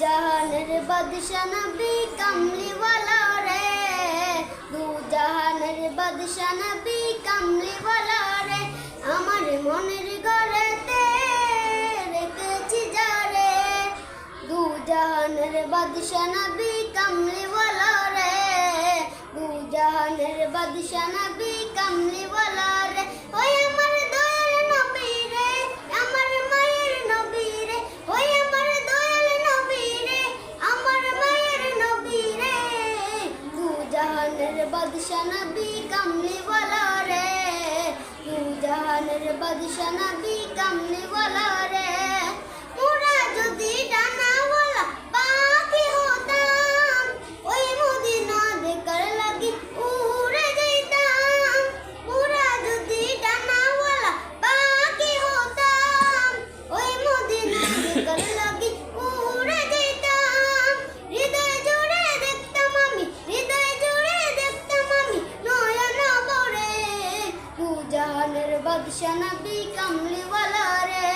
জাহানের বাদশা নবী কামলিওয়ালা রে, দু জাহানের বাদশা নবী কামলিওয়ালা রে, আমার মনের ঘরেতে রেখেছি যারে, দু জাহানের বাদশা নবী কামলিওয়ালা রে, দু জাহানের বাদশা নবী কামলিওয়ালা রে। ওই আমার দয়াল নবী রে, আমার মায়ের নবী রে, ওই আমার দয়াল নবী রে, আমার মায়ের নবী রে, দু জাহানের বাদশা নবী কামলিওয়ালা রে, দু জাহানের বাদশা নবী কামলিওয়ালা রে। মোরা যদি ডানাওয়ালা পাখি হতাম, ওই মদিনা দেখার লাগি উড়ে যেতাম। মোরা যদি ডানাওয়ালা পাখি হতাম, ওই মদিনা দেখার লাগি উড়ে যেতাম। হৃদয় জুড়ে দেখতাম আমি, হৃদয় জুড়ে দেখতাম আমি নয়ন ভরে, দু জাহানের বাদশা নবী কামলিওয়ালা রে,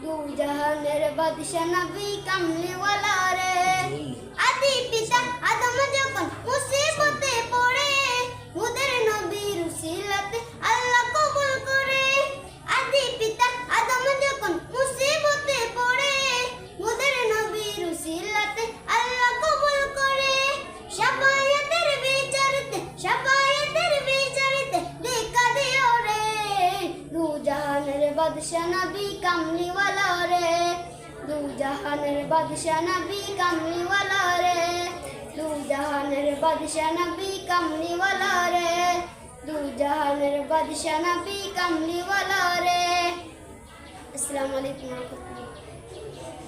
দু জাহানের বাদশা নবী কামলিওয়ালা রে। আদি পিতা আদম যখন মুসিবতে পড়ে, মুদের নবীর উসিলাতে আল্লাহ কবুল করে। আদি পিতা আদম যখন মুসিবতে পড়ে, মুদের নবীর উসিলাতে আল্লাহ কবুল করে। শাফায়াতের বিচারতে, শাফায়াতের বিচারতে দেখা দিও রে, দু জাহানের বাদশা নবী কামলিওয়ালা রে, দু জাহানের বাদশা নবী কামলিওয়ালা রে, দু জাহানের বাদশা নবী কামলিওয়ালা রে, দু জাহানের বাদশা নবী কামলিওয়ালা রে। আসসালামু আলাইকুম ওয়া রাহমাতুল্লাহ।